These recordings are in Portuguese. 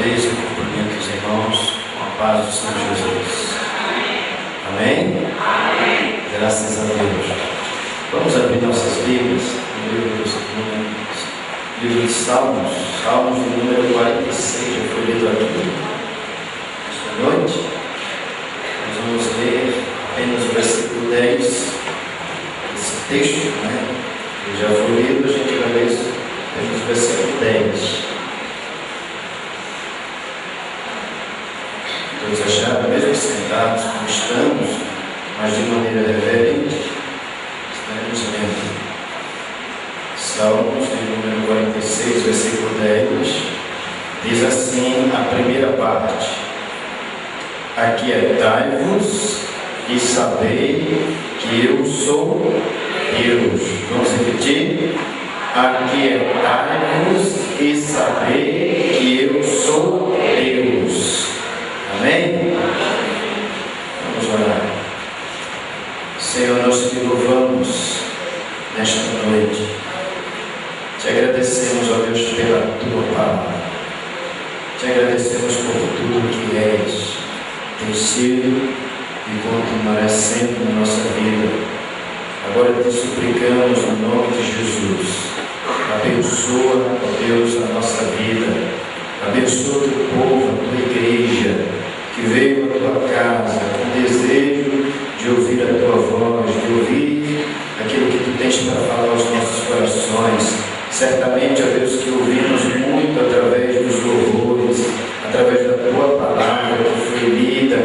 vez eu cumprimento os irmãos com a paz do Senhor Jesus. Amém? Amém? Graças a Deus. Vamos abrir nossas Bíblias no livro de Salmos, Salmos do número 46, já foi lido aqui esta noite. Nós vamos ler apenas o versículo 10 desse texto, que já foi lido, a gente vai ler apenas o versículo 10. Todos acharam, mesmo sentados como estamos, mas de maneira reverente, estaremos lendo Salmos, de número 46, versículo 10, diz assim a primeira parte: aquietai-vos e sabei que eu sou Deus. Vamos repetir? Aquietai-vos e sabei que eu sou Deus. Amém? Vamos orar. Senhor, nós te louvamos nesta noite. Te agradecemos, ó Deus, pela tua palavra. Te agradecemos por tudo que és, tem sido e continuará sendo na nossa vida. Agora te suplicamos no nome de Jesus. Abençoa, ó Deus, a nossa vida. Abençoa o teu povo, a tua igreja, que veio à tua casa com desejo de ouvir a tua voz, de ouvir aquilo que tu tens para falar aos nossos corações. Certamente, ó Deus, que ouvimos muito através dos louvores, através da tua palavra que foi lida.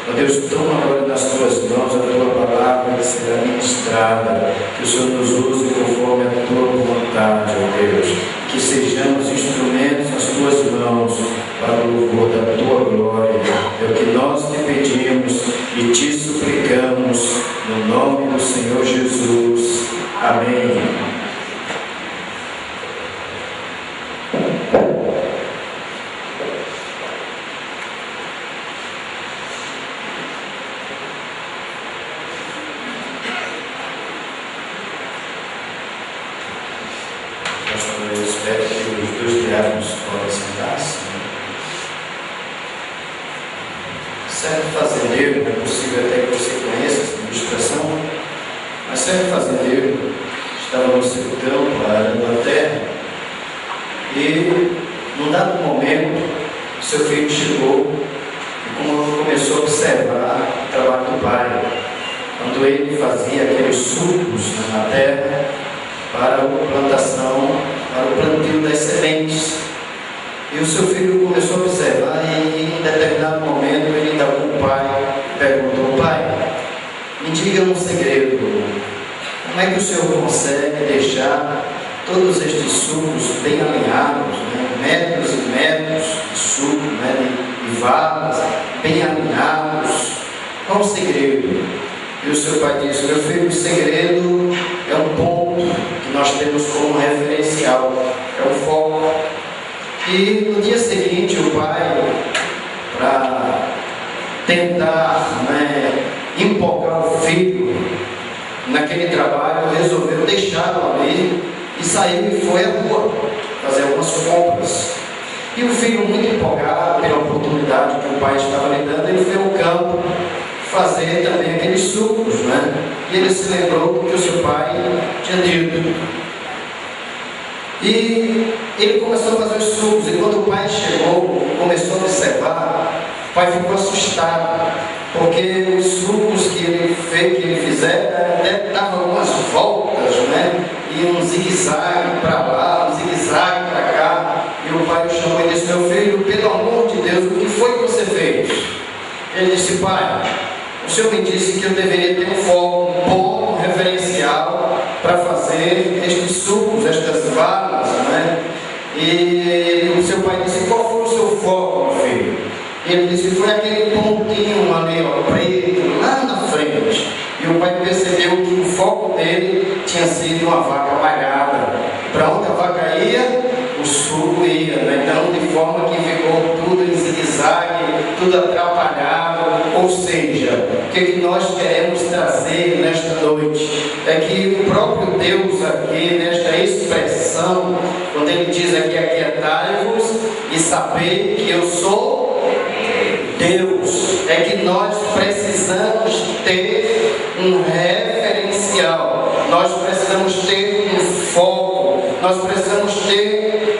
Ó Deus, toma agora nas tuas mãos a tua palavra que será ministrada, que o Senhor nos use conforme a tua vontade, ó Deus, que sejamos instrumentos nas tuas mãos para o louvor da tua glória. É o que nós te pedimos e te suplicamos no nome do Senhor Jesus. Amém. Eu espero que os dois diáconos podem sentar-se. Certo fazendeiro, é possível até que você conheça essa ilustração, mas certo fazendeiro estava no seu campo arando a terra e, num dado momento, seu filho chegou e começou a observar o trabalho do pai, quando ele fazia aqueles sulcos na terra para a plantação, para o plantio das sementes. E o seu filho começou a observar e em determinado momento ele indagou o pai, perguntou: pai, me diga um segredo, como é que o senhor consegue deixar todos estes sulcos bem alinhados, metros e metros de sulco, de varas bem alinhados? Qual o segredo? E o seu pai disse: meu filho, o segredo é um ponto que nós temos como referencial, é o foco. E no dia seguinte o pai, para tentar empolgar o filho naquele trabalho, resolveu deixá-lo ali e saiu e foi à rua fazer algumas compras. E o filho, muito empolgado pela oportunidade que o pai estava lhe dando, ele foi ao campo fazer também aqueles sucos, E ele se lembrou do que o seu pai tinha dito. E ele começou a fazer os sucos, e quando o pai chegou e começou a observar, o pai ficou assustado, porque os sucos que ele fizera até davam algumas voltas, E um zigue-zague para lá, um zigue-zague para cá. E o pai o chamou e disse: meu filho, pelo amor de Deus, o que foi que você fez? Ele disse: pai, o senhor me disse que eu deveria ter um foco, um ponto referencial para fazer estes sucos, estas varas, E o seu pai disse: qual foi o seu foco, meu filho? E ele disse: foi aquele pontinho ali, preto, lá na frente. E o pai percebeu que o foco dele tinha sido uma vaca malhada. Para onde a vaca ia, o suco ia, Então, de forma que ficou tudo em zigue-zague, tudo atrapalhado, Ou seja, o que nós queremos trazer nesta noite é que o próprio Deus aqui, nesta expressão, quando Ele diz aqui, aquietai-vos e saber que eu sou Deus, é que nós precisamos ter um referencial, nós precisamos ter um foco, nós precisamos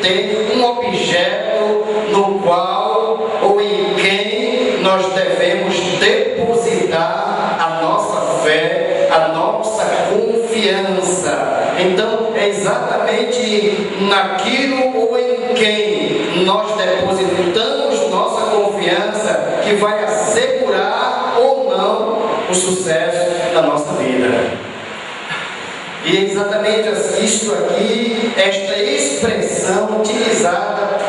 ter um objeto no qual ou em quem nós devemos depositar a nossa fé, a nossa confiança. Então, é exatamente naquilo ou em quem nós depositamos nossa confiança que vai assegurar ou não o sucesso da nossa vida. E é exatamente isto aqui, esta expressão utilizada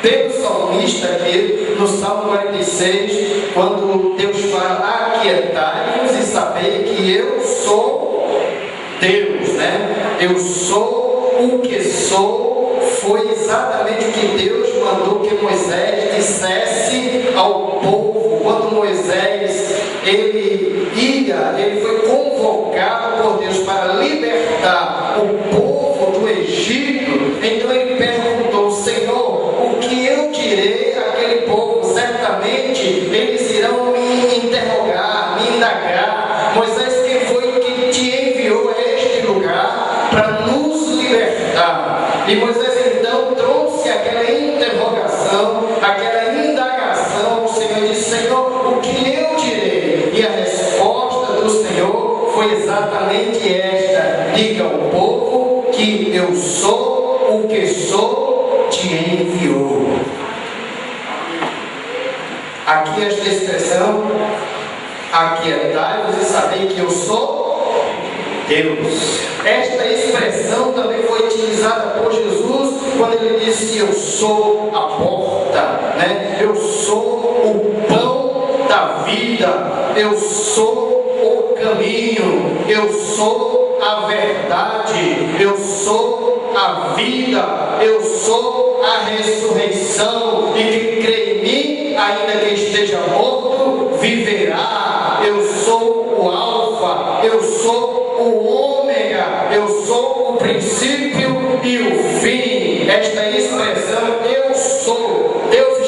pelo salmista aqui no Salmo 46, quando Deus fala, aquietai-vos e sabei que eu sou Deus, né? Eu sou o que sou, foi exatamente o que Deus mandou que Moisés dissesse ao povo. Quando Moisés, ele foi convocado por Deus para libertar o povo do Egito, então ele perguntou, Senhor, o que eu direi àquele povo? Certamente eles irão me interrogar, me indagar. Moisés, quem foi que te enviou a este lugar para nos libertar? E Moisés então trouxe aquela interrogação, aquela indagação ao Senhor, e disse, Senhor, o que eu direi? E a resposta do Senhor foi exatamente esta, diga ao povo que eu sou o que sou, te enviou. Aqui esta expressão, aquietai-vos e sabei que eu sou Deus. Esta expressão também foi utilizada por Jesus quando ele disse, eu sou a porta, né? Eu sou o pão da vida, eu sou o caminho, eu sou a verdade, eu sou a vida, eu sou a ressurreição, e que crê em mim, ainda que esteja morto, viverá. Eu sou o alfa, eu sou o ômega, eu sou o princípio e o fim. Esta expressão, eu sou, Deus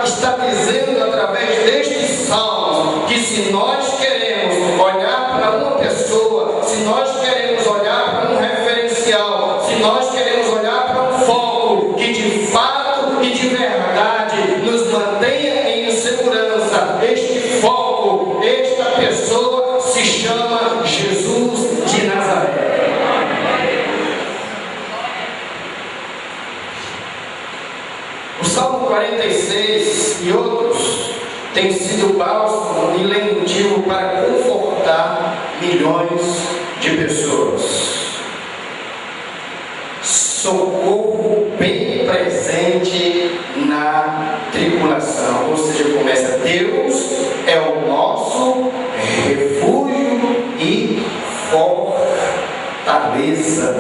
está dizendo através deste salmo, que se nós queremos olhar para uma pessoa, se nós queremos olhar para um referencial, se nós queremos olhar para um foco que de fato e de verdade nos mantenha em segurança, este foco, esta pessoa se chama Jesus de Nazaré. O Salmo 46 e outros têm sido bálsamo e lenitivo para confortar milhões de pessoas. Socorro bem presente na tribulação, ou seja, começa, Deus é o nosso refúgio e fortaleza,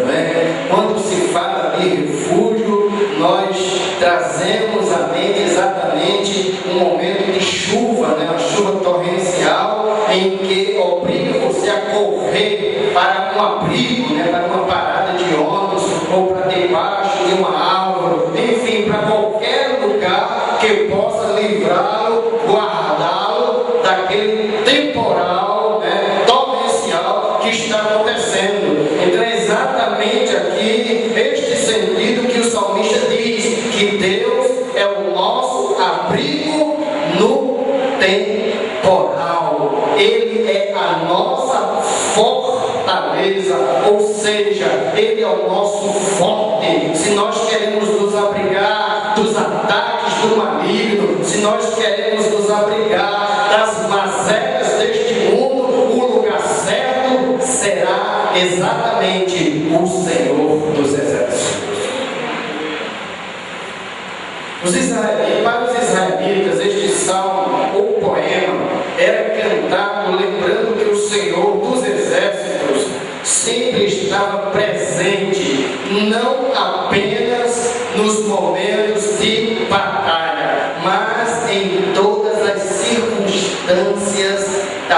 não é? Quando se fala de refúgio, nós trazemos à mente exatamente um momento de chuva, né? Uma chuva torrencial em que obriga você a correr para um abrigo, né? Para uma parada de ônibus ou para debaixo de uma árvore, enfim, para qualquer lugar que possa livrá-lo, guardá-lo daquele temporal, né? Torrencial que está acontecendo. Então é exatamente aqui este sentido que o salmista diz, que Deus é o nosso abrigo no temporal. Ele é a nossa fortaleza, ou seja, Ele é o nosso forte. Se nós queremos nos abrigar dos ataques do maligno, se nós queremos nos abrigar das mazelas deste mundo, o lugar certo será exatamente o Senhor dos Exércitos. Para os israelitas, este salmo ou poema era cantado lembrando que o Senhor dos Exércitos sempre estava presente, não apenas nos momentos de batalha, mas em todas as circunstâncias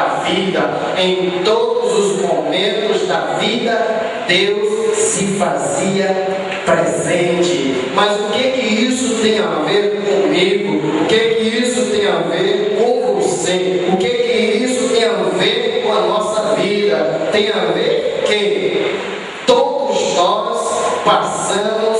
da vida. Em todos os momentos da vida, Deus se fazia presente. Mas o que isso tem a ver comigo? O que isso tem a ver com você? O que isso tem a ver com a nossa vida? Tem a ver que todos nós passamos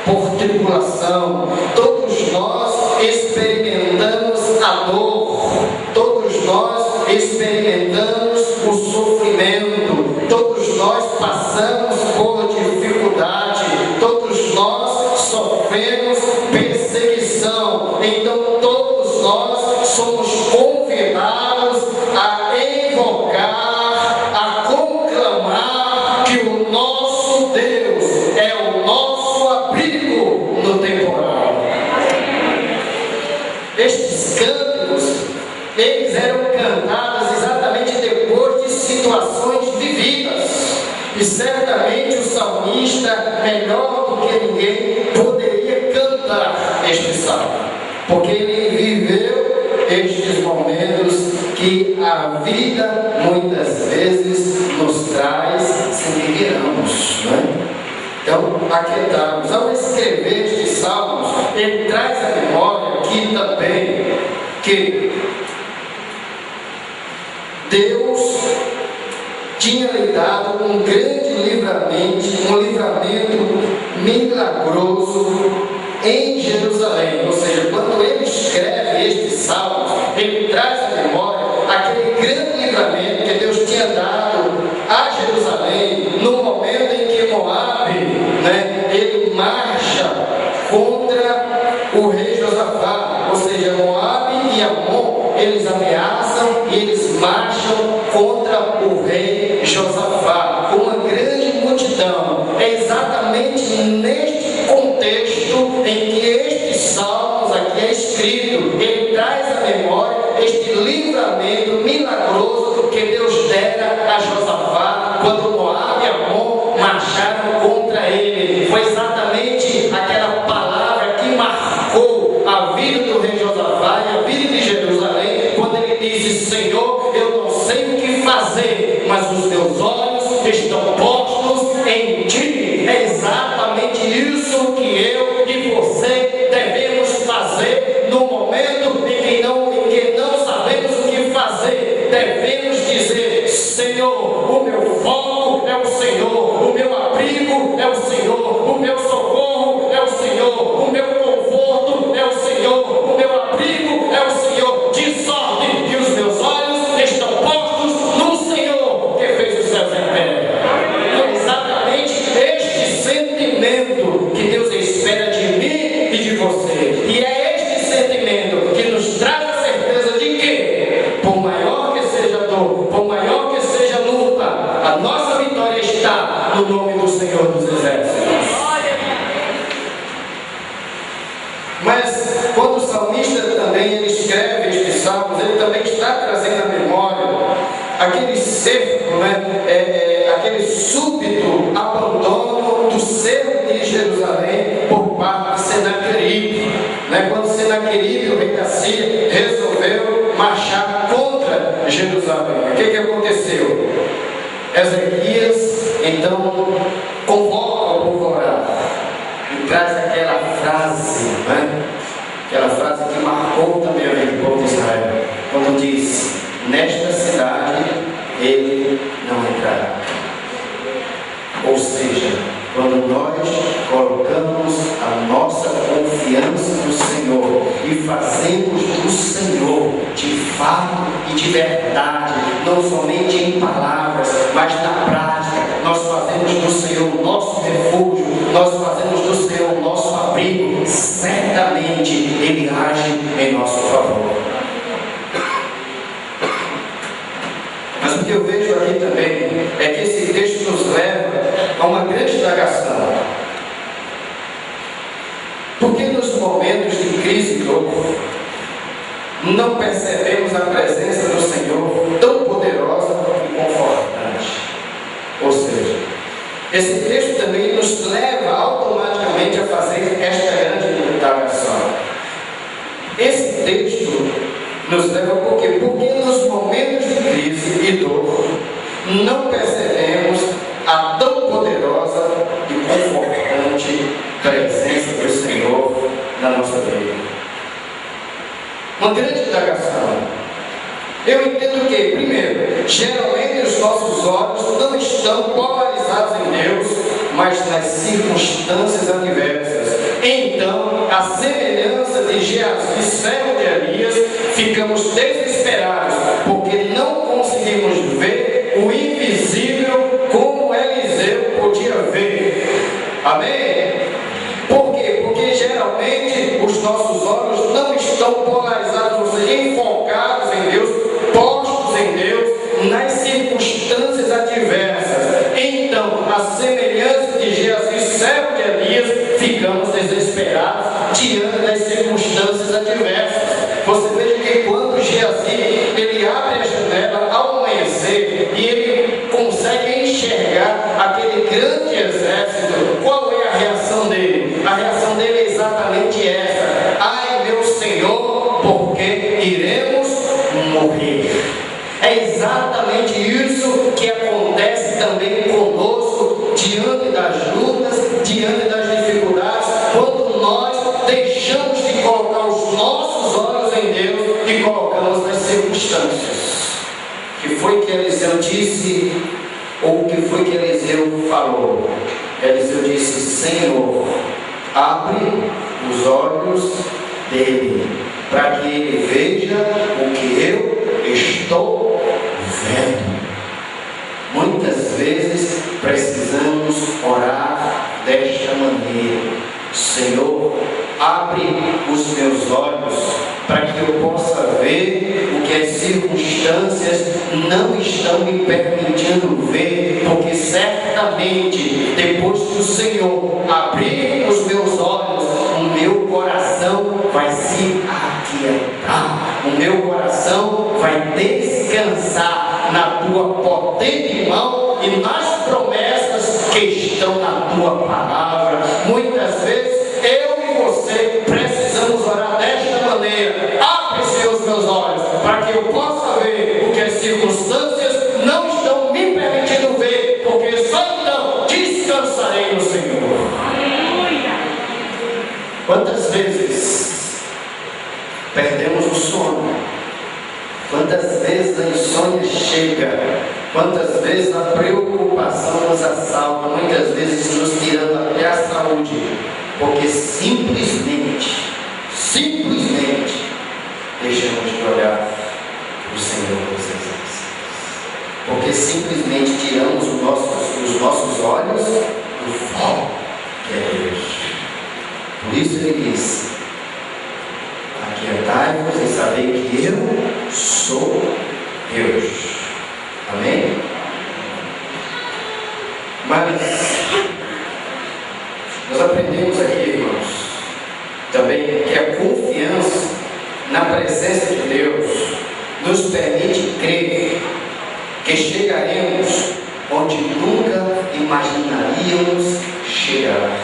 por tribulação, todos nós experimentamos a dor, todos nós experimentamos o sofrimento, todos nós passamos por dificuldade, todos nós sofremos perseguição. Então todos nós somos convidados a invocar, a conclamar que o nosso Deus é o nosso abrigo no temporal. Estes cânticos, eles eram cantados exatamente depois de situações vividas. E certamente o salmista, melhor do que ninguém, poderia cantar este salmo, porque ele viveu estes momentos que a vida muitas vezes nos traz sem que queiramos, né? Então, aquietamos. Ao escrever estes salmos, ele traz à memória aqui também que Deus tinha lhe dado um grande livramento milagroso em Jerusalém. Ou seja, quando ele escreve estes salmos, ele traz à memória aquele grande livramento que Deus tinha dado a Jerusalém no momento em que Moabe, ele marcha contra o rei Josafá. Ou seja, Moabe e Amon, eles ameaçam e eles marcham contra o rei Josafá com uma grande multidão. É exatamente neste contexto em que estes salmos aqui é escrito. Ele traz à memória este livramento milagroso que Deus dera a Josafá quando Moabe e Amon marcharam contra ele. Foi exatamente aquela palavra que marcou a vida do rei Josafá e a vida de Jerusalém, quando ele disse: Senhor, eu não sei o que fazer, mas os meus olhos estão postos em ti. É exatamente isso que eu e você devemos fazer no momento em que não sabemos o que fazer. Devemos dizer: Senhor, o meu foco é o Senhor, o meu abrigo é o Senhor, o meu socorro é o Senhor, o meu conforto é o Senhor, o meu abrigo é o Senhor. De sorte que os meus olhos estão postos no Senhor, que fez os céus em terra. É exatamente este sentimento que Deus espera de mim e de você. E é este sentimento que nos traz a certeza de que, por maior que seja a dor, por maior que seja a luta, a nossa vitória está no nome do Senhor dos Exércitos. Mas quando o salmista também ele escreve estes salmos, ele também está trazendo à memória aquele cerco, aquele súbito abandono do cerco de Jerusalém por parte de Senaqueribe. Quando Senaqueribe, o rei da Síria, resolveu marchar contra Jerusalém, o que aconteceu? Ezequias então convoca o povo a orar e traz aquela frase, aquela frase que marcou também a vida do povo de Israel, quando diz: nesta cidade ele não entrará. Ou seja, quando nós colocamos a nossa confiança no Senhor e fazemos do Senhor de fato e de verdade, não somente em palavras, mas na prática, nós fazemos do Senhor o nosso refúgio, nós fazemos do Senhor o nosso abrigo, certamente Ele age em nosso favor. Mas o que eu vejo aqui também é que esse texto nos leva a uma grande indagação. Porque nos momentos de crise e dor, não percebemos a presença do Senhor tão poderosa e confortante? Ou seja, esse texto também nos leva automaticamente a fazer esta grande indagação. Esse texto Nos leva por quê? Porque nos momentos de crise e dor, não percebemos a tão poderosa e confortante presença do Senhor na nossa vida. Uma grande indagação. Eu entendo que, primeiro, geralmente os nossos olhos não estão polarizados em Deus, mas nas circunstâncias adversas. Então, a semelhança de Geazi, servo de Elias, ficamos desesperados, porque não conseguimos ver o invisível como Eliseu podia ver. Amém? Por quê? Porque geralmente os nossos olhos não estão polarizados, ou seja, enfocados em Deus, postos em Deus, nas circunstâncias adversas. Então, a semelhança de Geazi, servo de Elias, ficamos desesperados diante das circunstâncias adversas. Você veja que quando Geazi, ele abre a janela ao amanhecer e ele consegue enxergar aquele grande exército, qual é a reação dele? A reação dele é exatamente essa: ai meu Senhor, porque iremos morrer. É exatamente isso que acontece também conosco diante das lutas, diante das dificuldades, quando nós deixamos de colocar os nossos olhos em Deus e colocamos nas circunstâncias. O que foi que Eliseu disse, ou o que foi que Eliseu falou? Eliseu disse: Senhor, abre os olhos dele, para que ele veja o que eu estou vendo. Muitas vezes precisamos orar desta maneira: Senhor, abre os meus olhos para que eu possa ver o que as circunstâncias não estão me permitindo ver, porque certamente depois que o Senhor abrir os meus olhos, o meu coração vai se aquietar, o meu coração vai descansar na tua potente mão e nas promessas que estão na tua palavra. Muitas vezes eu e você precisamos orar desta maneira: abre, Senhor, os meus olhos, para que eu possa ver o que as circunstâncias não estão me permitindo ver, porque só então descansarei no Senhor. Quantas vezes perdemos o sono? Quantas vezes a insônia chega? Quantas vezes a preocupação nos assalta? Muitas vezes nos tirando até a saúde, porque simplesmente deixamos de olhar o Senhor dos Exércitos, porque simplesmente tiramos os nossos olhos do foco que é Deus. Por isso ele diz: aquietai-vos e saber que eu sou Deus. Amém? Mas nós aprendemos aqui, irmãos, também que a confiança na presença de Deus nos permite crer que chegaremos onde nunca imaginaríamos chegar.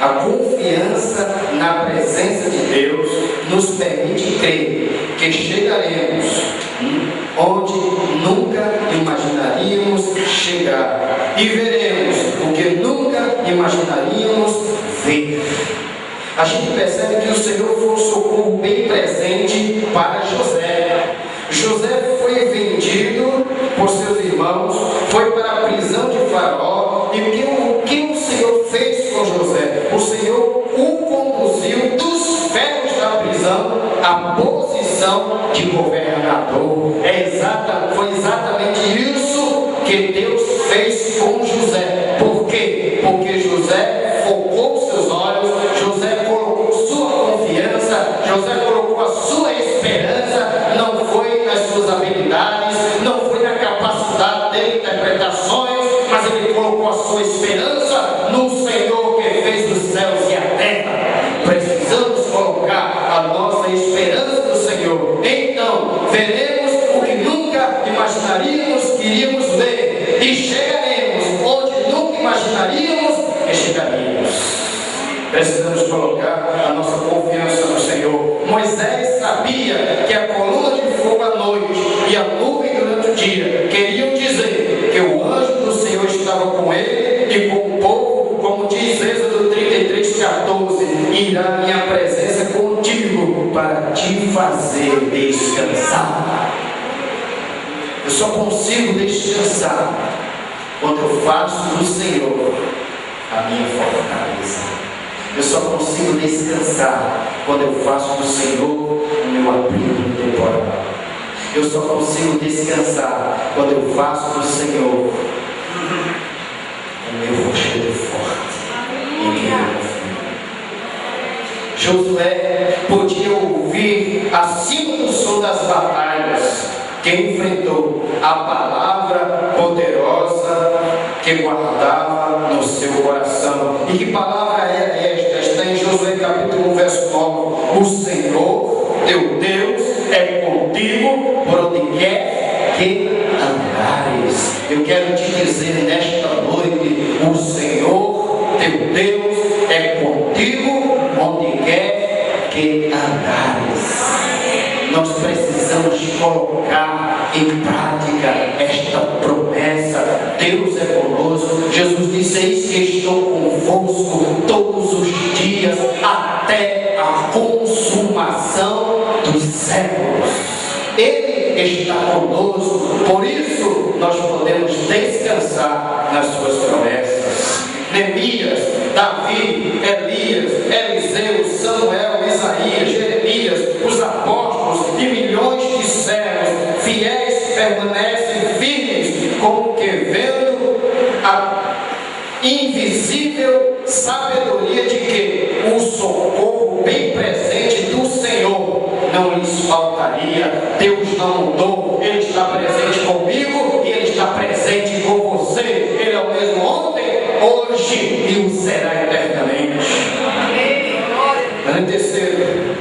A confiança na presença de Deus nos permite crer que chegaremos onde nunca imaginaríamos chegar e veremos o que nunca imaginaríamos ver. A gente percebe que o Senhor foi um socorro bem presente para José. José foi vendido por seus irmãos, foi para a prisão de Faraó, e o que o Senhor fez com José? O Senhor o conduziu dos ferros da prisão à posição de governador. Foi exatamente isso que Deus fez com José. Por quê? Porque José focou seus olhos, José colocou sua confiança, José colocou a sua esperança, não foi nas suas habilidades, não foi na capacidade de interpretações, mas ele colocou a sua esperança no Senhor que fez os céus e a terra. Precisamos colocar a nossa esperança no Senhor. Então veremos o que nunca imaginaríamos que iríamos ver, e chegaremos onde nunca imaginaríamos que chegaríamos. Precisamos colocar a nossa confiança no Senhor. Moisés sabia que a coluna de fogo à noite e a nuvem durante o dia queriam dizer que o anjo do Senhor estava com ele e com o povo, como diz Êxodo 33:14, irá a minha presença contigo para te fazer descansar. Eu só consigo descansar quando eu faço do Senhor a minha fortaleza. Eu só consigo descansar quando eu faço do Senhor o meu abrigo temporal. Eu só consigo descansar quando eu faço do Senhor o meu rochedo forte em quem eu confio. Josué podia ouvir acima do som das batalhas que enfrentou a palavra poderosa que guardava no seu coração. E que palavra é esta? Está em Josué capítulo 1, verso 9. O Senhor, teu Deus, é contigo por onde quer que andares. Eu quero te dizer nesta noite, o Senhor, teu Deus, é contigo onde quer que andares. Nós precisamos colocar em prática esta promessa. Deus é conosco. Jesus disse: eis que estou convosco todos os dias até a consumação dos séculos. Ele está conosco, por isso nós podemos descansar nas suas promessas. Neemias, Davi, Elias, Eliseu, Samuel, Isaías, Jeremias, os apóstolos e milhões de servos fiéis permanecem firmes, como que vendo a invisível sabedoria de que o socorro bem presente do Senhor não lhes faltaria. Deus não mudou, Ele está presente comigo e Ele está presente com você. Ele é o mesmo ontem, hoje e o será eternamente. Terceiro,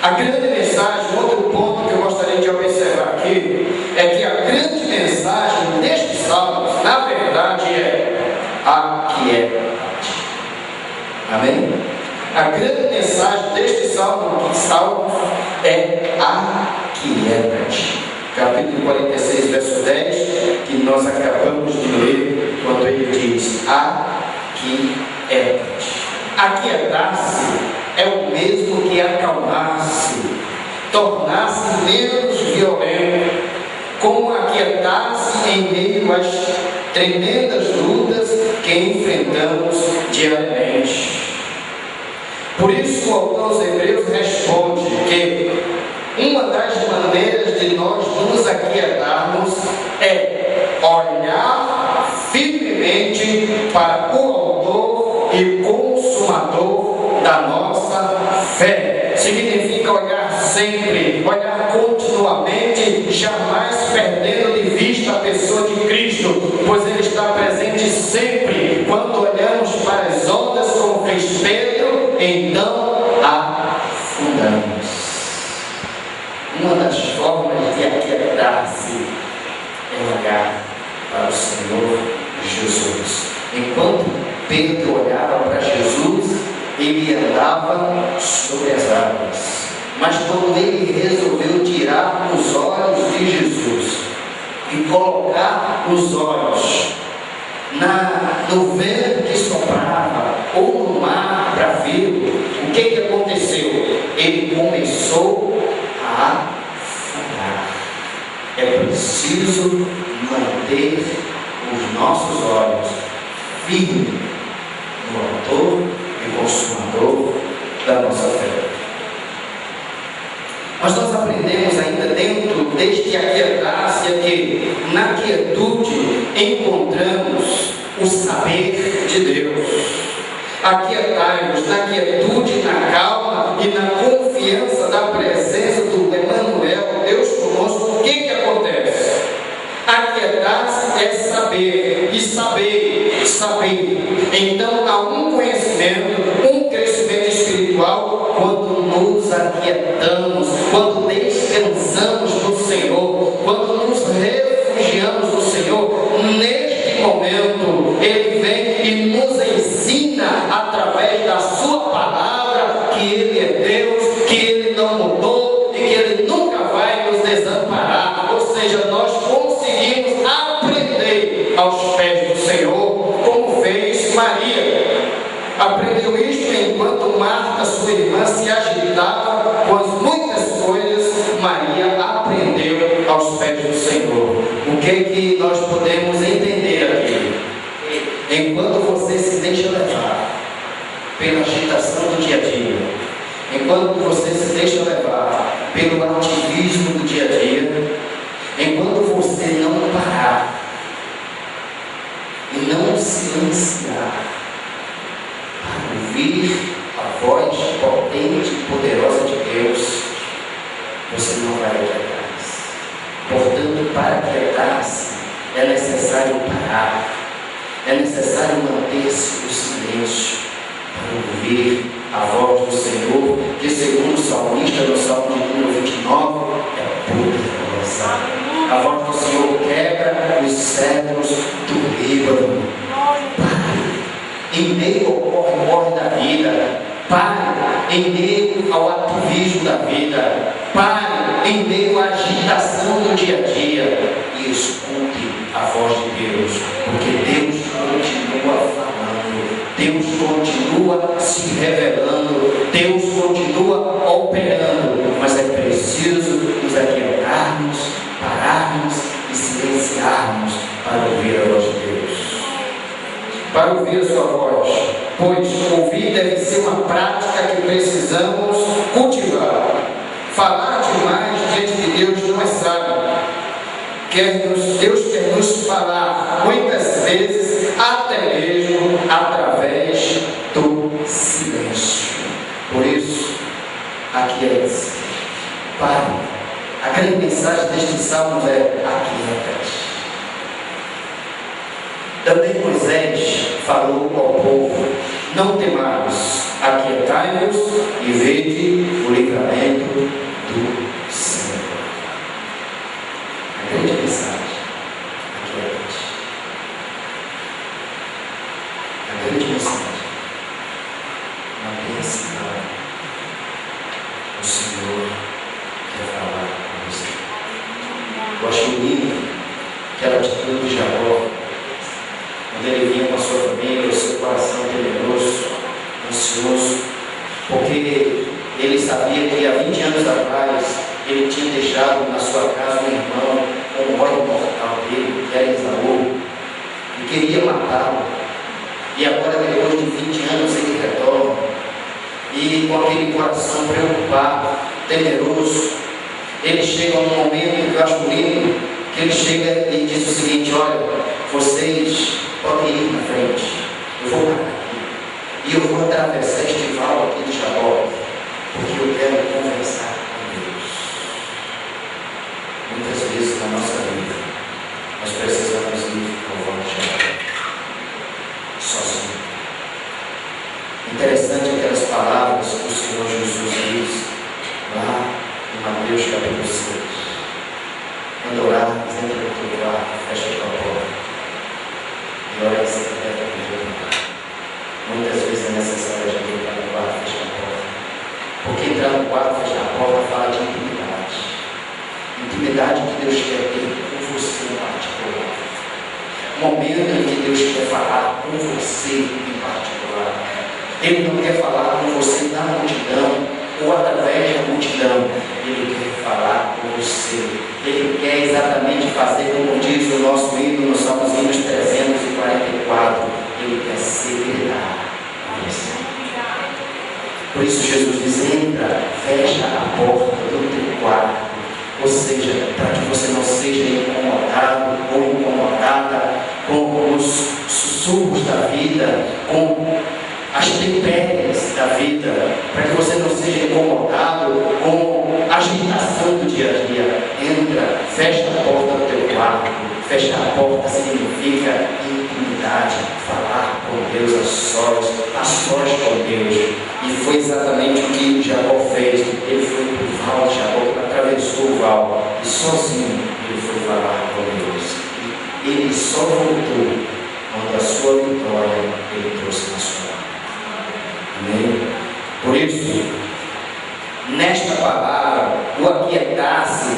a grande mensagem, outro ponto que eu gostaria de observar aqui, é que a grande mensagem destes salmos, na verdade, é aquieta-te. Amém? A grande mensagem deste salmo é aquieta-te. Capítulo 46, verso 10, que nós acabamos de ler, quando ele diz: aquieta-te. Aquietar-se é o mesmo que acalmar-se, tornar-se menos violento, como aquietar-se em meio às tremendas lutas que enfrentamos diariamente. Por isso o autor aos Hebreus responde que uma das maneiras de nós nos aquietarmos é olhar firmemente para o autor e consumador da nossa fé. Significa olhar sempre, olhar continuamente, jamais perdendo de vista a pessoa de Cristo, pois Ele está presente sempre. Quando olhamos para as ondas, como fez Pedro, então afundamos. Uma das formas de aquietar-se é olhar para o Senhor Jesus. Enquanto Pedro olhava para Jesus, ele andava sobre as águas. Mas quando ele resolveu tirar os olhos de Jesus e colocar os olhos no vento que soprava ou no mar bravío, o que aconteceu? Ele começou a afundar. É preciso manter os nossos olhos firmes no autor e consumador da nossa fé. Mas nós aprendemos ainda dentro deste aquietar-se que na quietude encontramos o saber de Deus. Aquietai-vos na quietude, na calma e na confiança da presença do Emmanuel, Deus conosco. O que acontece? Aquietar-se é saber, e saber. Então há um conhecimento, um crescimento espiritual quando nos aquietamos, quando descansamos no Senhor, quando nos refugiamos no Senhor. Neste momento Ele vem e nos ensina através da sua palavra que Ele é Deus, que Ele aprendeu isto enquanto Marta, sua irmã, se agitava com as muitas coisas. Maria aprendeu aos pés do Senhor. O que nós podemos entender aqui? Enquanto você se deixa levar pela agitação do dia a dia, enquanto você se deixa levar pelo ativismo do dia a dia, enquanto você não parar e não silenciar para ouvir a voz potente e poderosa de Deus, você não vai aquietar-se. Portanto, para aquietar-se é necessário parar, é necessário manter-se no silêncio para ouvir a voz do Senhor, que segundo o salmista no Salmo de número 29 é poderosa. A voz do Senhor quebra os cedros do Líbano. Pare em meio ao corre-corre da vida, pare em meio ao ativismo da vida, pare em meio à agitação do dia a dia e escute a voz de Deus, porque Deus continua falando, Deus continua se revelando, Deus continua operando, mas é preciso nos aquietarmos, pararmos e silenciarmos para ouvir a voz de Deus, para ouvir a sua voz, pois ouvir deve ser uma prática que precisamos cultivar. Falar demais diante de Deus não é sábio. Deus quer nos falar muitas vezes, até mesmo através do silêncio. Por isso, aquiete-se, pare. A grande mensagem deste salmo é: aquieta-te. Também Moisés falou ao povo: não temais, aquietai-vos e vede o livramento do Senhor. A grande mensagem: aquieta-te. A grande mensagem: mantenha-se calmo. O Senhor quer falar com você. Eu acho lindo aquela atitude de Jacó, quando ele vinha com a sua família, o seu coração temeroso, ansioso, porque ele sabia que há 20 anos atrás ele tinha deixado na sua casa um irmão com o ódio mortal dele, que era Esaú, e queria matá-lo. E agora, depois de 20 anos, ele retorna, e com aquele coração preocupado, temeroso, ele chega a um momento que eu acho lindo, que ele chega e diz o seguinte: olha, vocês podem ir na frente, eu vou parar aqui, e eu vou atravessar este val aqui de Jabó, porque eu quero conversar com Deus. Muitas vezes na nossa vida, nós precisamos ir ao val de Jabó, sozinho. Interessante aquelas palavras que o Senhor Jesus diz lá em Mateus capítulo 6. Quando orar, entra no teu quarto, fecha a tua porta e ora em secreto com Deus. Muitas vezes é necessário a gente entrar no quarto e fechar a porta, porque entrar no quarto e fechar a porta fala de intimidade. Intimidade que Deus quer ter com você em particular. Momento em que Deus quer falar com você em particular. Ele não quer falar com você na multidão ou através da multidão. Ele quer falar com você. Ele quer exatamente fazer como diz o nosso hino no Salmos 344. Ele quer segredar com você. Por isso Jesus diz: entra, fecha a porta do teu quarto. Ou seja, para que você não seja incomodado ou incomodada com os sussurros da vida, com as intempéries da vida, para que você não seja incomodado com a agitação do dia a dia. Entra, fecha a porta do teu quarto. Fechar a porta significa intimidade, falar com Deus a sós com Deus. E foi exatamente o que Jacó fez. Ele foi para o val de Jacó, atravessou o val e sozinho ele foi falar com Deus. E ele só voltou quando a sua vitória ele trouxe na sua vida. Amém? Por isso, nesta palavra, o aquietar-se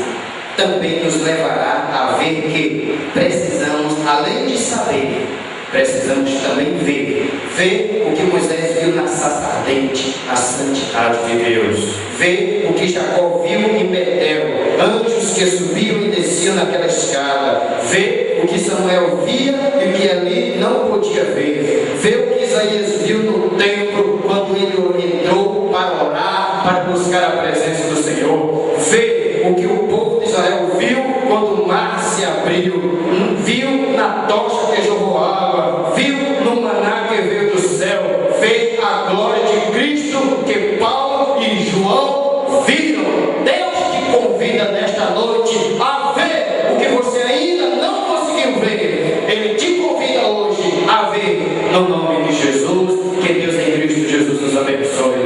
também nos levará a ver que precisamos, além de saber, precisamos também ver. Ver o que Moisés viu na sarça ardente a santidade de Deus. Vê o que Jacó viu em Betel, anjos que subiam e desciam naquela escada. Vê o que Samuel via e o que ali não podia ver. Vê o que Isaías viu no templo quando ele entrou para orar, para buscar a presença do Senhor. Vê o que o povo de Israel viu quando o mar se abriu. Viu na tocha que jorrou água. Viu no maná que veio do céu. Vê a glória de Cristo que Paulo e João viram. Deus te convida nesta noite a ver o que você ainda não conseguiu ver. Ele te convida hoje a ver, no nome de Jesus. Que Deus em Cristo Jesus nos abençoe.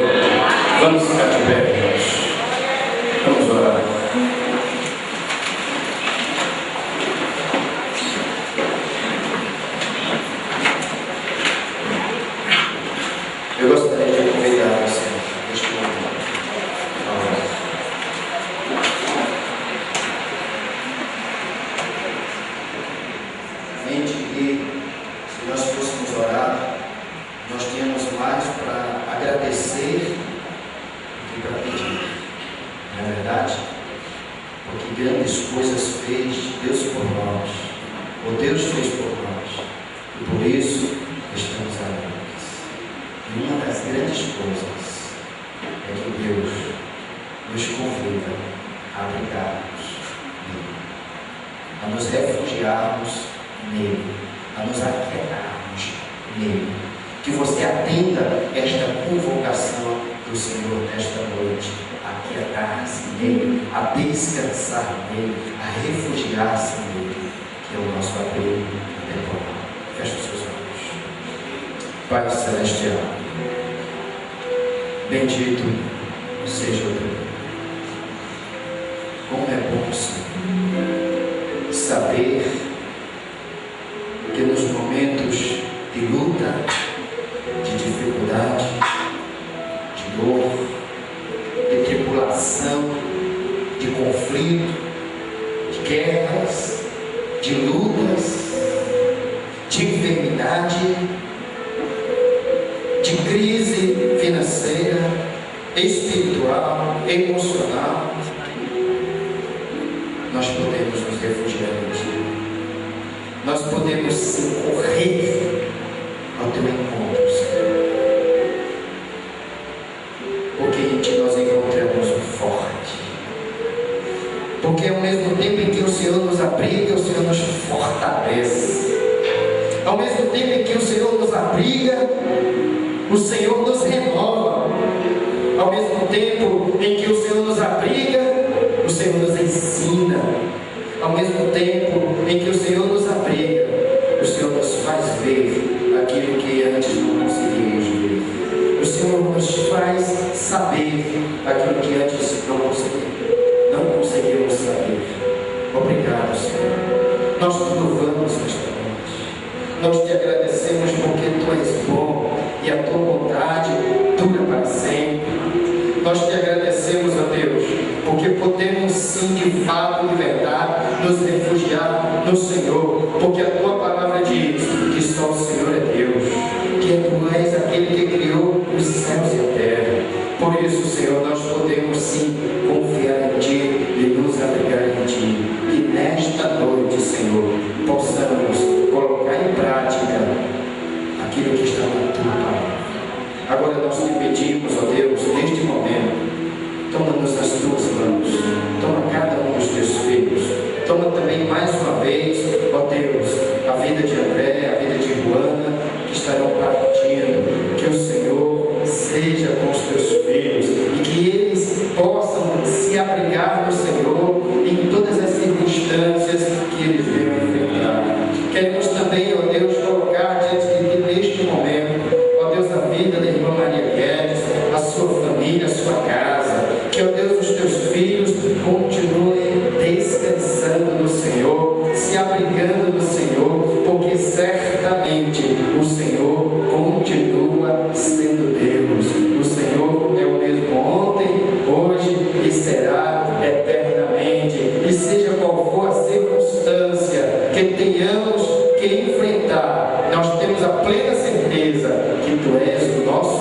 Vamos ficar de pé, irmãos. Vamos orar. Eu gostaria de convidar você neste momento. Mente que, se nós fôssemos orar, nós tínhamos mais para agradecer do que para pedir. Não é verdade? Porque grandes coisas fez Deus por nós, ou Deus fez por nós, e por isso estamos alegres. E uma das grandes coisas é que Deus nos convida a abrigarmos nele, a nos refugiarmos nele, a nos aquietarmos nele. Que você atenda esta convocação do Senhor nesta noite, a aquietar-se nele, a descansar nele, a refugiar-se nele, que é o nosso abrigo temporal. Feche os seus olhos. Pai Celestial, bendito seja o teu nome. Como é bom, Senhor, saber que nos momentos de luta, de dificuldade, de dor, de tribulação, de conflito, de guerras, de lutas, de enfermidade, de crise financeira, espiritual, emocional, nós podemos nos refugiar em Ti. Nós podemos sim correr ao Teu encontro, Senhor, porque em Ti nós encontramos o forte, porque ao mesmo tempo em que o Senhor nos abriga, o Senhor nos fortalece. Ao mesmo tempo em que o Senhor nos abriga, o Senhor nos renova. Ao mesmo tempo em que o Senhor nos abriga, o Senhor nos ensina. Ao mesmo tempo em que o Senhor nos abriga, o Senhor nos faz ver aquilo que antes não conseguíamos ver. O Senhor nos faz saber aquilo que antes não conseguimos saber. Obrigado, Senhor. Nós te louvamos nesta noite. Nós te agradecemos porque Tu és bom e a Tua bondade dura para sempre. Nós te agradecemos, ó Deus, porque podemos sim, de fato e de verdade, nos refugiar no Senhor, porque a Tua palavra diz que só o Senhor é Deus, que Tu és aquele que criou os céus e a terra. Por isso, Senhor, nós podemos sim confiar em Ti e nos abrigar em Ti. Que nesta noite, Senhor, possamos colocar em prática aquilo que está na Tua palavra. Agora nós te pedimos, ó Deus, neste momento, toma-nos nas Tuas mãos, toma cada um dos Teus filhos, toma também mais uma vez, ó Deus, a vida de André, a vida de Juana, que estarão partindo. Que o Senhor seja com os Teus filhos e que eles possam se abrigar no Senhor em todas as circunstâncias que eles venham enfrentar. Queremos também, ó Deus, colocar diante de Ti neste momento, ó Deus, a vida da irmã Maria Guedes, a sua família, a sua casa. Que, ó Deus, os Teus filhos continuem descansando no Senhor, se abrigando no Senhor, porque certamente o Senhor continua sendo Deus. O Senhor é o mesmo ontem, hoje e será eternamente. E seja qual for a circunstância que tenhamos que enfrentar, nós temos a plena certeza que Tu és o nosso